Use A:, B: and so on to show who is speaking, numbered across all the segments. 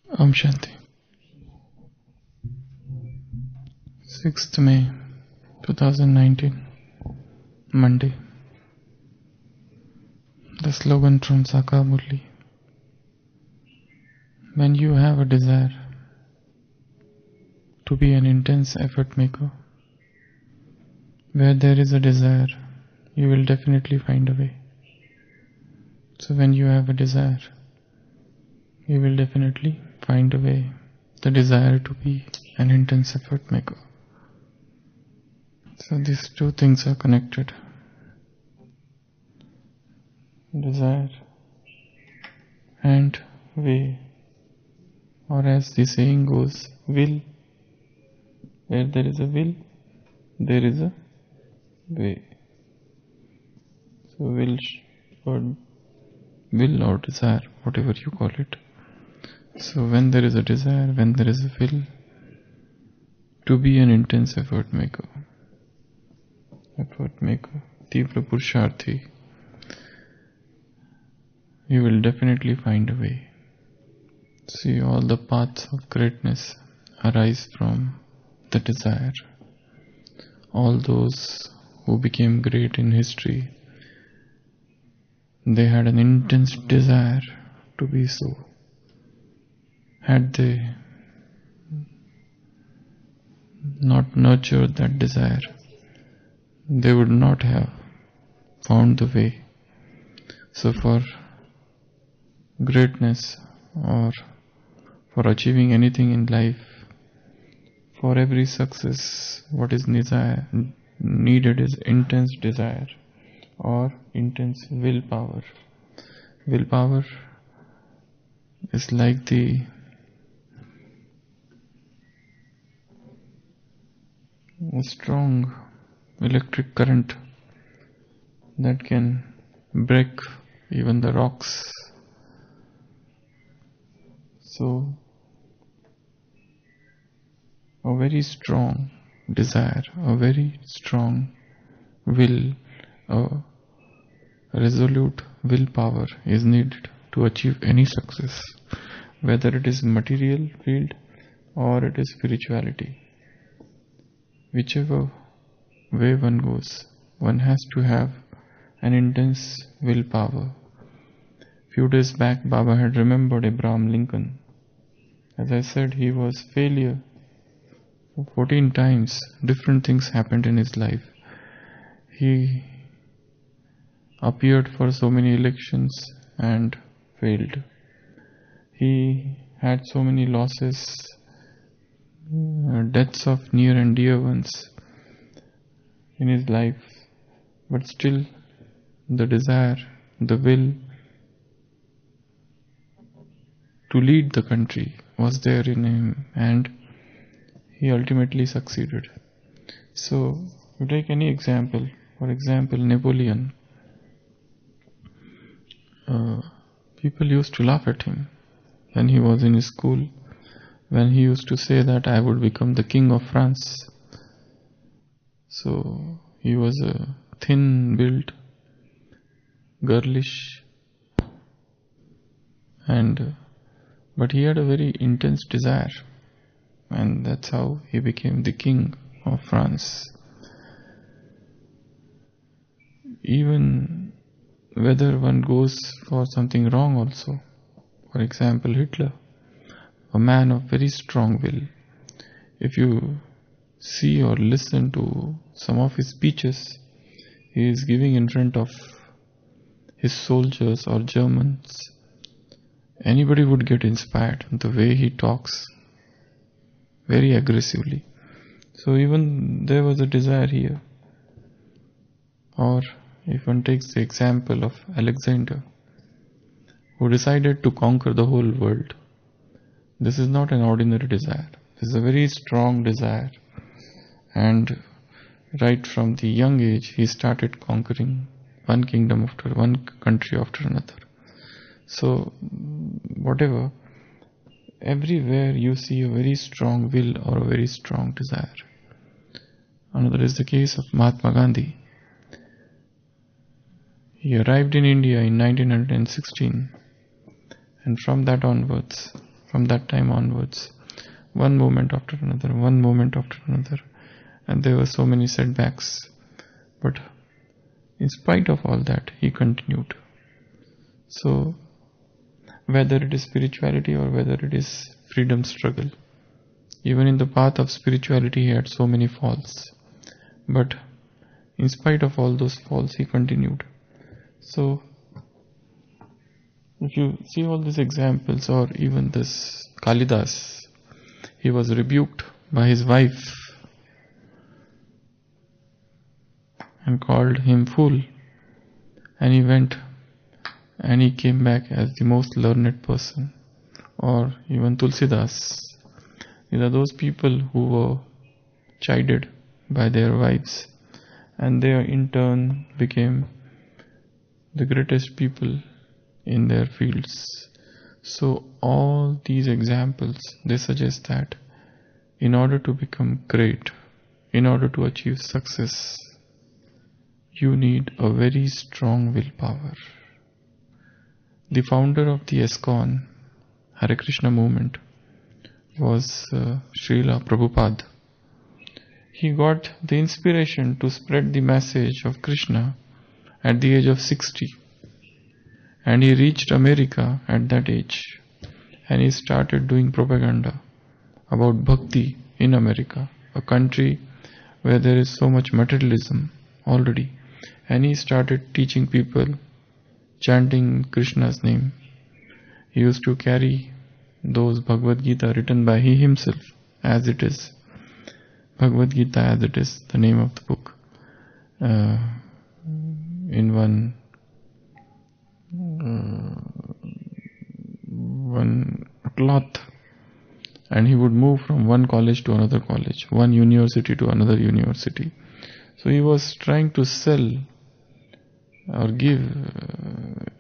A: Om Shanti. 6th May 2019, Monday. The slogan from Saka Murli. When you have a desire to be an intense effort maker, where there is a desire, you will definitely find a way. So when you have a desire, you will definitely find a way. The desire to be an intense effort maker. So these two things are connected. Desire and way, or as the saying goes, will. Where there is a will, there is a way. So will or desire, whatever you call it. So when there is a desire, when there is a will to be an intense effort maker, Tivra Purusharthi, you will definitely find a way. See, all the paths of greatness arise from the desire. All those who became great in history, they had an intense desire to be so. Had they not nurtured that desire, they would not have found the way. So for greatness or for achieving anything in life, for every success, what is needed is intense desire or intense willpower. Willpower is like the strong electric current that can break even the rocks. So a very strong desire, a very strong will, a resolute willpower is needed to achieve any success, whether it is material field or it is spirituality. Whichever way one goes, one has to have an intense willpower. Few days back, Baba had remembered Abraham Lincoln. As I said, he was failure. 14 times different things happened in his life. He appeared for so many elections and failed. He had so many losses, deaths of near and dear ones in his life, but still the desire, the will to lead the country was there in him, and he ultimately succeeded. So you take any example, for example Napoleon. People used to laugh at him when he was in school, when he used to say that I would become the king of France. So he was a thin built, girlish, but he had a very intense desire, and that's how he became the king of France. Even whether one goes for something wrong also, for example Hitler, a man of very strong will. If you see or listen to some of his speeches he is giving in front of his soldiers or Germans, anybody would get inspired. The way he talks very aggressively. So even there was a desire here. Or if one takes the example of Alexander, who decided to conquer the whole world. This is not an ordinary desire. This is a very strong desire. And right from the young age, he started conquering one kingdom after one country after another. So whatever, everywhere you see a very strong will or a very strong desire. Another is the case of Mahatma Gandhi. He arrived in India in 1916, and from that onwards from that time onwards. One moment after another, one moment after another. And there were so many setbacks. But in spite of all that, he continued. So, whether it is spirituality or whether it is freedom struggle, even in the path of spirituality, he had so many falls. But in spite of all those falls, he continued. So, if you see all these examples, or even this Kalidas, he was rebuked by his wife and called him fool, and he went and he came back as the most learned person. Or even Tulsidas, these are those people who were chided by their wives, and they in turn became the greatest people in their fields. So all these examples, they suggest that in order to become great, in order to achieve success, you need a very strong willpower. The founder of the ISKCON Hare Krishna movement was Srila Prabhupada. He got the inspiration to spread the message of Krishna at the age of 60. And he reached America at that age. And he started doing propaganda about bhakti in America, a country where there is so much materialism already. And he started teaching people, chanting Krishna's name. He used to carry those Bhagavad Gita written by he himself, as it is. Bhagavad Gita as it is, the name of the book, in one cloth, and he would move from one college to another college, one university to another university. So he was trying to sell or give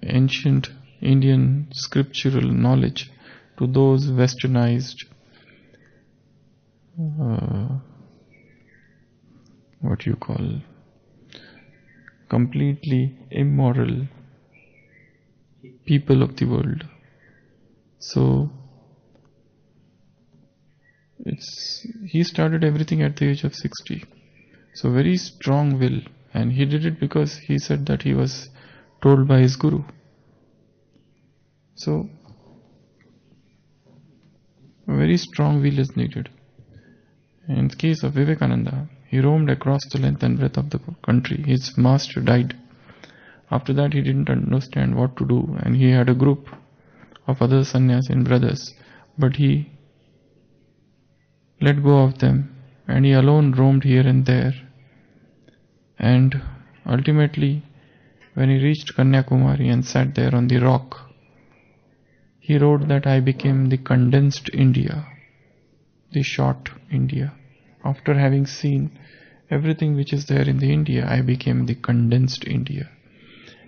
A: ancient Indian scriptural knowledge to those westernized, completely immoral people of the world. So he started everything at the age of 60. So very strong will, and he did it because he said that he was told by his guru. So a very strong will is needed. In the case of Vivekananda, he roamed across the length and breadth of the country. His master died. After that, he didn't understand what to do, and he had a group of other sannyasin brothers, but he let go of them, and he alone roamed here and there. And ultimately, when he reached Kanyakumari and sat there on the rock, he wrote that I became the condensed India, the short India. After having seen everything which is there in the India, I became the condensed India.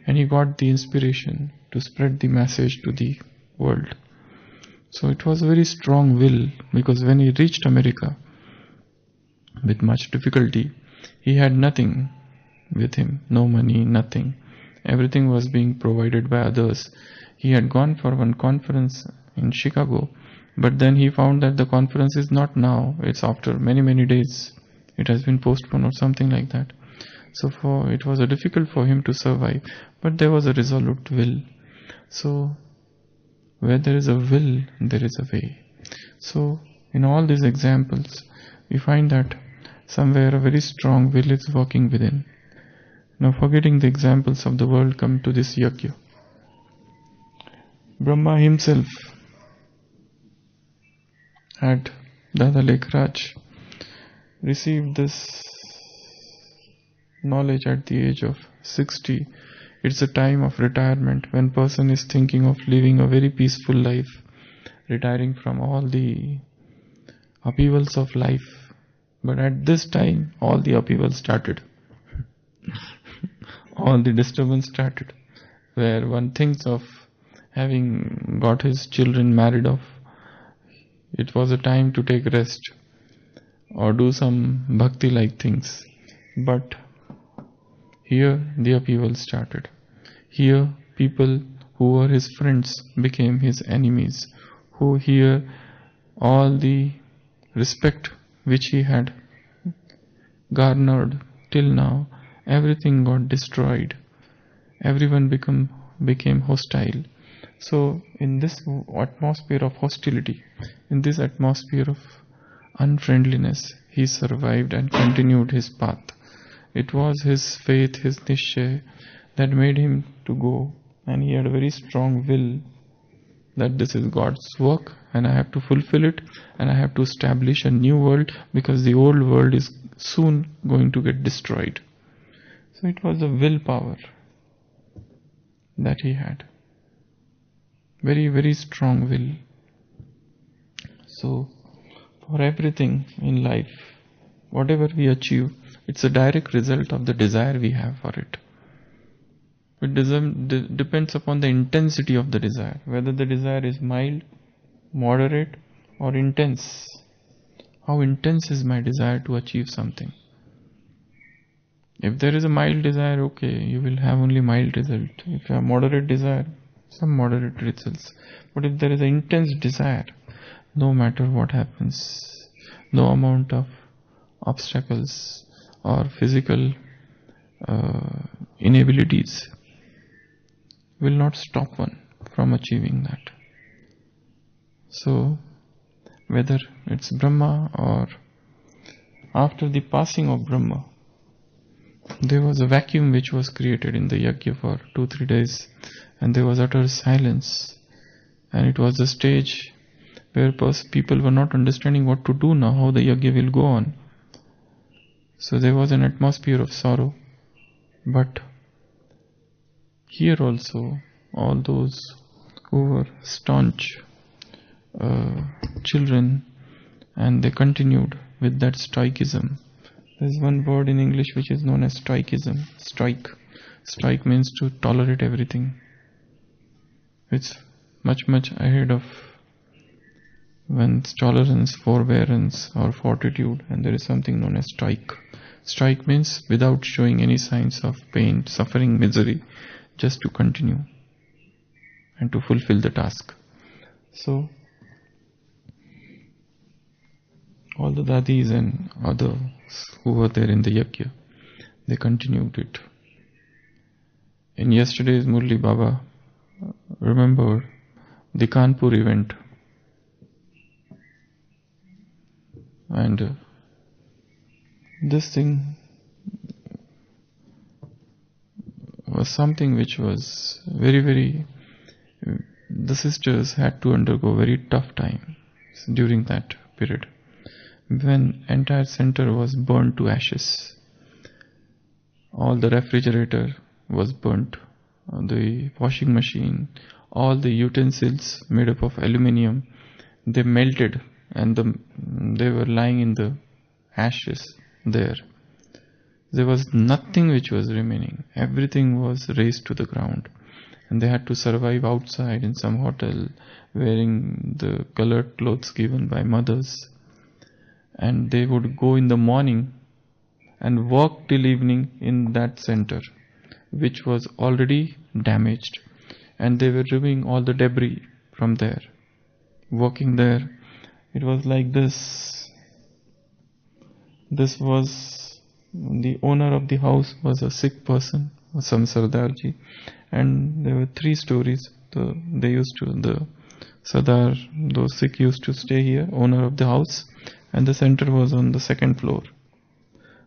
A: And he got the inspiration to spread the message to the world. So it was a very strong will, because when he reached America, with much difficulty, he had nothing with him, no money, nothing. Everything was being provided by others. He had gone for one conference in Chicago, but then he found that the conference is not now, it's after many days. It has been postponed or something like that. So it was difficult for him to survive, but there was a resolute will. So where there is a will, there is a way. So in all these examples, we find that somewhere a very strong will is working within. Now, forgetting the examples of the world, come to this yajna. Brahma himself had Dada Lekhraj received this knowledge at the age of 60. It's a time of retirement when person is thinking of living a very peaceful life, retiring from all the upheavals of life. But at this time, all the upheavals started. All the disturbance started, where one thinks of having got his children married off. It was a time to take rest or do some bhakti-like things. But here the upheaval started. Here people who were his friends became his enemies. who here all the respect which he had garnered till now, everything got destroyed. Everyone became hostile. So in this atmosphere of hostility, in this atmosphere of unfriendliness, he survived and continued his path. It was his faith, his nishay, that made him to go, and he had a very strong will that this is God's work and I have to fulfill it, and I have to establish a new world because the old world is soon going to get destroyed. So it was a willpower that he had. Very, very strong will. So for everything in life, whatever we achieve, it's a direct result of the desire we have for it. It depends upon the intensity of the desire, whether the desire is mild, moderate, or intense. How intense is my desire to achieve something? If there is a mild desire, okay, you will have only mild result. If you have moderate desire, some moderate results. But if there is an intense desire, no matter what happens, no amount of obstacles or physical inabilities will not stop one from achieving that. So whether it's Brahma or after the passing of Brahma, there was a vacuum which was created in the yajna for 2-3 days, and there was utter silence, and it was the stage where people were not understanding what to do now, how the yajna will go on. So there was an atmosphere of sorrow. But here also, all those who were staunch children, and they continued with that stoicism. There's one word in English which is known as stoicism. Stoic means to tolerate everything. It's much, much ahead of when tolerance, forbearance, or fortitude, and there is something known as stoic. Stoic means without showing any signs of pain, suffering, misery, just to continue and to fulfill the task. So all the dadis and others who were there in the yajna, they continued it. In yesterday's Murli Baba, remember the Kanpur event, and this thing was something which was very, very, the sisters had to undergo very tough time during that period, when entire center was burnt to ashes. All the refrigerator was burnt, the washing machine, all the utensils made up of aluminium, they melted, and they were lying in the ashes there. There was nothing which was remaining. Everything was razed to the ground, and they had to survive outside in some hotel, wearing the colored clothes given by mothers. And they would go in the morning and work till evening in that center, which was already damaged, and they were removing all the debris from there. Working there, it was like this. This was, the owner of the house was a sick person, some Sardarji, and there were 3 stories. The Sardar, those sick used to stay here, owner of the house, and the center was on the 2nd floor.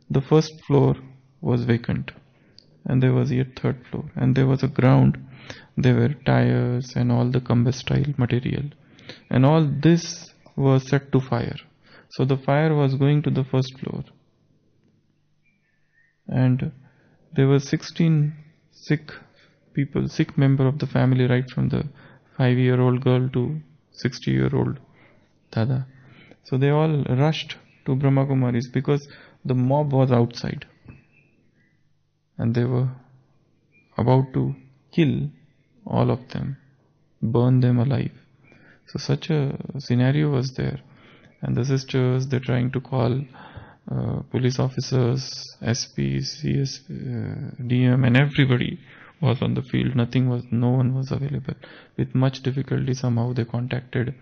A: The 1st floor was vacant, and there was a 3rd floor, and there was a ground. There were tires and all the combustile material, and all this was set to fire. So the fire was going to the 1st floor, and there were 16 sick people, sick member of the family, right from the 5-year-old girl to 60-year-old Dada. So they all rushed to Brahma Kumaris because the mob was outside, and they were about to kill all of them, burn them alive. So such a scenario was there, and the sisters, they're trying to call police officers, SP, CS, DM, and everybody was on the field. No one was available. With much difficulty, somehow they contacted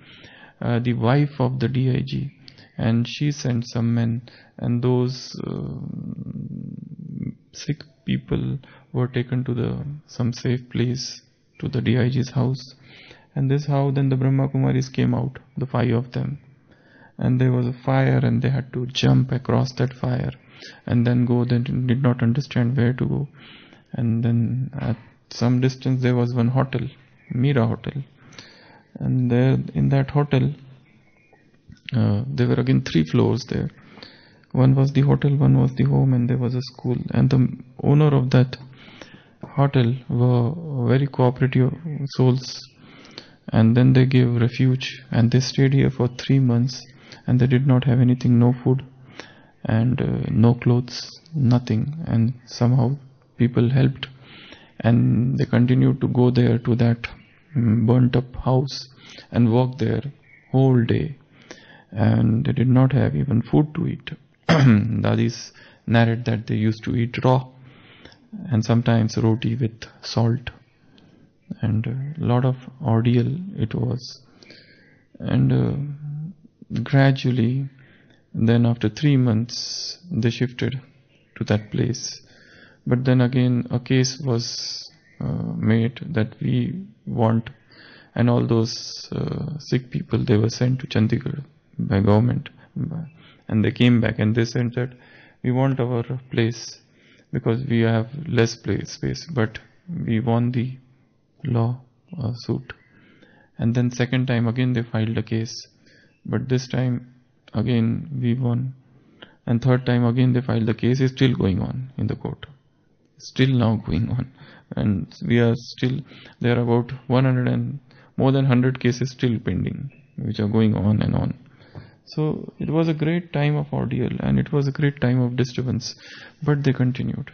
A: the wife of the DIG, and she sent some men, and those sick people were taken to some safe place, to the DIG's house. And this how then the Brahma Kumaris came out, the 5 of them, and there was a fire, and they had to jump across that fire and then go. They did not understand where to go, and then at some distance there was one hotel, Mira Hotel, and there in that hotel there were again 3 floors there. One was the hotel, one was the home, and there was a school. And the owner of that hotel were very cooperative souls, and then they gave refuge, and they stayed here for 3 months, and they did not have anything, no food and no clothes, nothing. And somehow people helped, and they continued to go there to that burnt up house and walk there whole day, and they did not have even food to eat. Dadis narrate that they used to eat raw, and sometimes roti with salt, and a lot of ordeal it was. And gradually, then after 3 months, they shifted to that place. But then again a case was made that we want, and all those sick people, they were sent to Chandigarh by government, and they came back and they said that we want our place because we have less space, but we won the law suit. And then second time again they filed a case, but this time again we won. And third time again they filed. The case is still going on in the court, still now going on, and we are still, there are about 100 and more than 100 cases still pending, which are going on and on. So it was a great time of ordeal, and it was a great time of disturbance, but they continued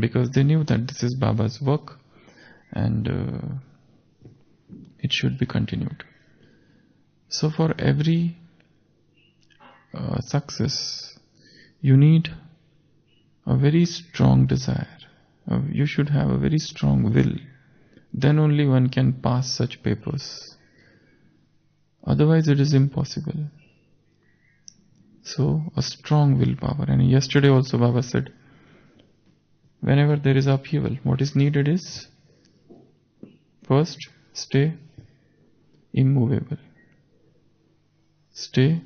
A: because they knew that this is Baba's work, and it should be continued. So for every success, you need a very strong desire. You should have a very strong will. Then only one can pass such papers. Otherwise it is impossible. So a strong willpower. And yesterday also Baba said, whenever there is upheaval, what is needed is, first, stay immovable. Stay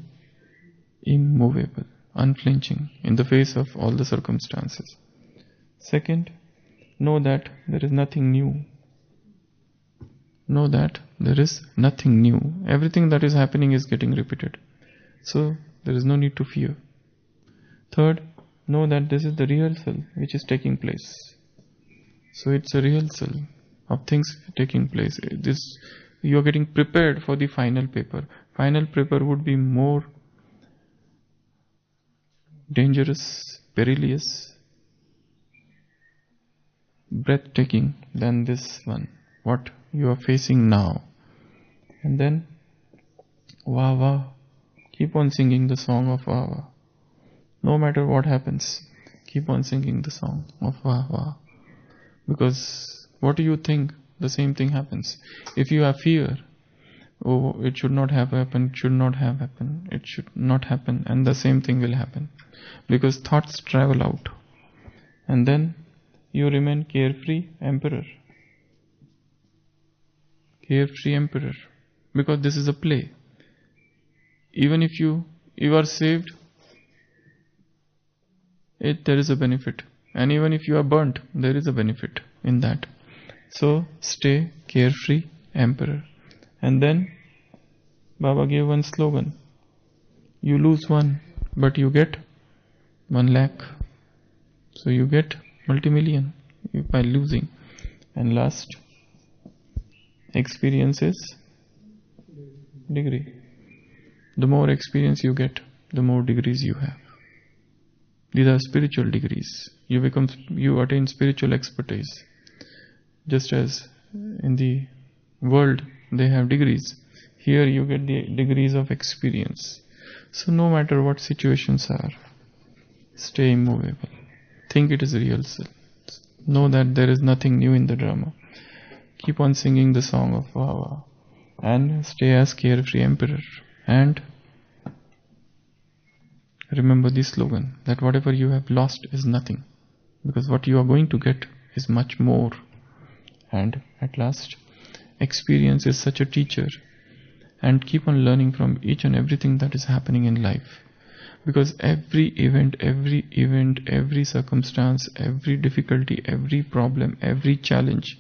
A: immovable, unflinching in the face of all the circumstances. Second, know that there is nothing new. Know that there is nothing new. Everything that is happening is getting repeated. So there is no need to fear. Third, know that this is the rehearsal which is taking place. So it's a rehearsal of things taking place. You are getting prepared for the final paper. Final paper would be more dangerous, perilous, breathtaking than this one, what you are facing now. And then Wah Wah, keep on singing the song of Wah Wah. No matter what happens, keep on singing the song of Wah Wah, because what do you think? The same thing happens. If you have fear, oh, it should not have happened, it should not have happened, it should not happen, and the same thing will happen, because thoughts travel out, and then you remain carefree emperor. Carefree emperor, because this is a play. Even if you are saved, there is a benefit, and even if you are burnt, there is a benefit in that. So stay carefree emperor. And then Baba gave one slogan: you lose one, but you get 1 lakh. So you get multi-million by losing. And last, experience is degree. The more experience you get, the more degrees you have. These are spiritual degrees. You attain spiritual expertise. Just as in the world they have degrees, here you get the degrees of experience. So no matter what situations are, stay immovable. Think it is rehearsal. Know that there is nothing new in the drama. Keep on singing the song of Vawa and stay as carefree emperor. And remember the slogan that whatever you have lost is nothing, because what you are going to get is much more. And at last, experience is such a teacher, and keep on learning from each and everything that is happening in life, because every event, every circumstance, every difficulty, every problem, every challenge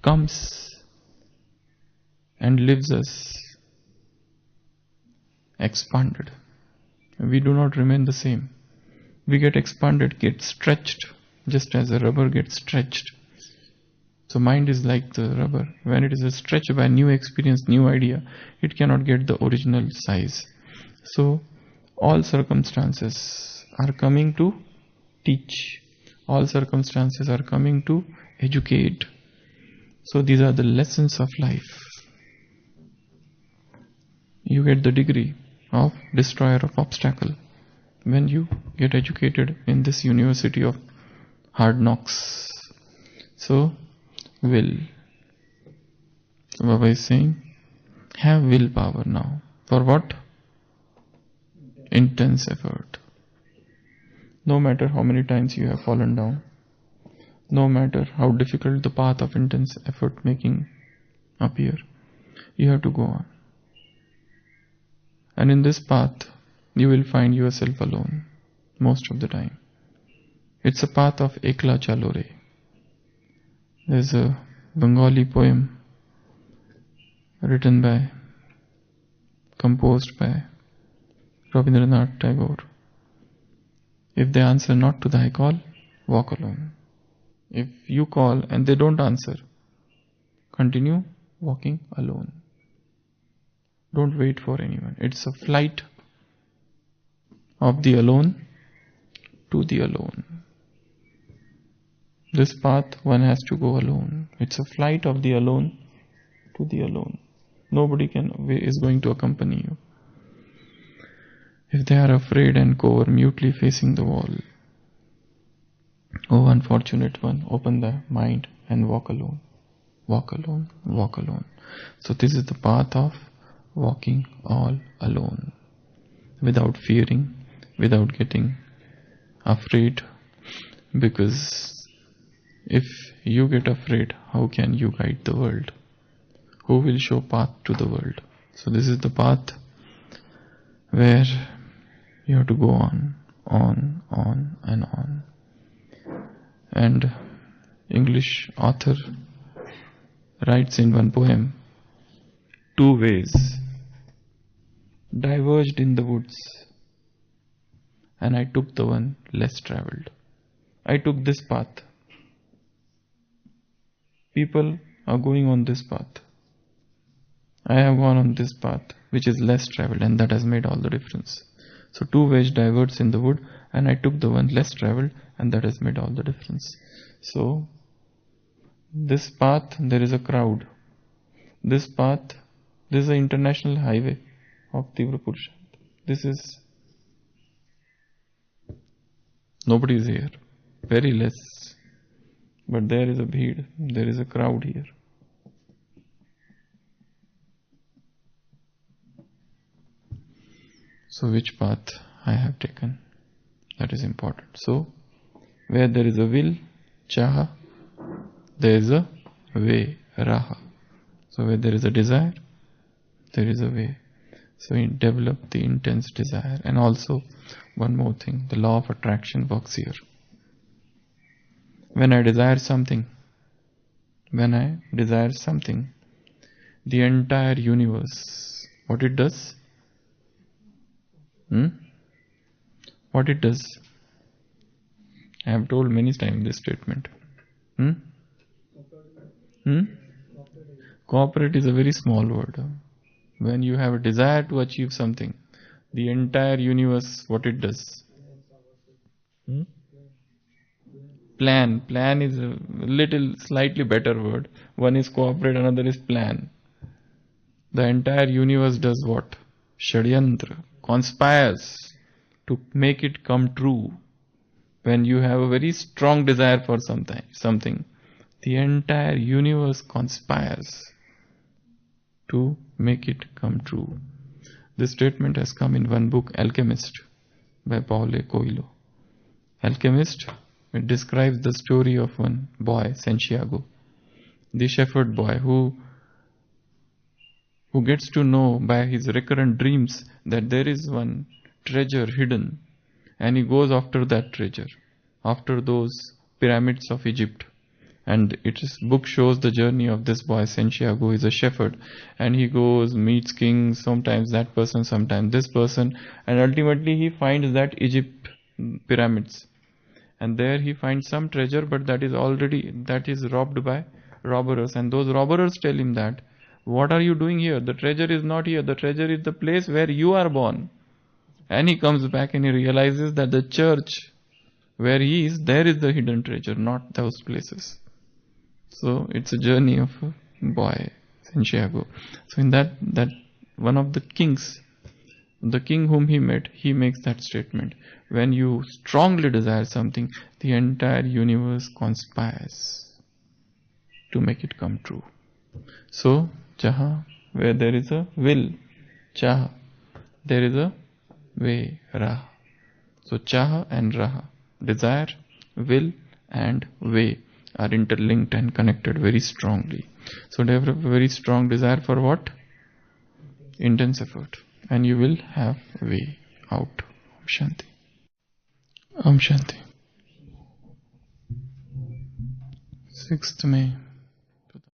A: comes and leaves us expanded. We do not remain the same. We get expanded, get stretched, just as a rubber gets stretched. So mind is like the rubber. When it is stretched by new experience, new idea, it cannot get the original size. So all circumstances are coming to teach. All circumstances are coming to educate. So these are the lessons of life. You get the degree of destroyer of obstacle when you get educated in this university of hard knocks. So will. So Baba is saying, have willpower now. For what? Intense effort. No matter how many times you have fallen down, no matter how difficult the path of intense effort making appear, you have to go on. And in this path, you will find yourself alone most of the time. It's a path of Ekla Chalore. There's a Bengali poem written by, composed by Rabindranath Tagore. If they answer not to thy call, walk alone. If you call and they don't answer, continue walking alone. Don't wait for anyone. It's a flight of the alone to the alone. This path one has to go alone. It's a flight of the alone to the alone. Nobody is going to accompany you. If they are afraid and cower mutely facing the wall, oh unfortunate one, open the mind and walk alone. Walk alone, walk alone. So this is the path of walking all alone, without fearing, without getting afraid, because if you get afraid, how can you guide the world? Who will show path to the world? So this is the path where you have to go on and on. And English author writes in one poem, 2 ways diverged in the woods, and I took the one less traveled. I took this path. People are going on this path. I have gone on this path, which is less traveled, and that has made all the difference. So 2 ways diverged in the wood, and I took the one less traveled, and that has made all the difference. So this path, there is a crowd. This path, this is an international highway of Tivra Purusha. This is, nobody is here, very less. But there is a bheed, there is a crowd here. So which path I have taken? That is important. So where there is a will, chaha, there is a way, raha. So where there is a desire, there is a way. So you develop the intense desire. And also one more thing, the law of attraction works here. When I desire something, the entire universe, what it does? What it does? I have told many times this statement. Cooperate is a very small word. When you have a desire to achieve something, the entire universe, what it does? Plan. Plan is a little slightly better word. One is cooperate, another is plan. The entire universe does what? Shadyantra, conspires to make it come true. when you have a very strong desire for something, the entire universe conspires to make it come true. This statement has come in one book, Alchemist, by Paulo Coelho. Alchemist, it describes the story of one boy, Santiago, the shepherd boy who gets to know by his recurrent dreams that there is one treasure hidden, and he goes after that treasure, after those pyramids of Egypt. And its book shows the journey of this boy. Santiago is a shepherd, and he goes, meets kings, sometimes that person, sometimes this person, and ultimately he finds that Egypt pyramids. And there he finds some treasure, but that is robbed by robbers. And those robbers tell him that, what are you doing here? The treasure is not here. The treasure is the place where you are born. And he comes back and he realizes that the church where he is, there is the hidden treasure, not those places. So it's a journey of a boy, Santiago. So in that one of the kings, the king whom he met, he makes that statement. When you strongly desire something, the entire universe conspires to make it come true. So, Chaha, where there is a will, Chaha, there is a way, Raha. So Chaha and Raha, desire, will and way, are interlinked and connected very strongly. So develop a very strong desire for what? Intense effort. And you will have a way out. Om Shanti. Om Shanti. 6th May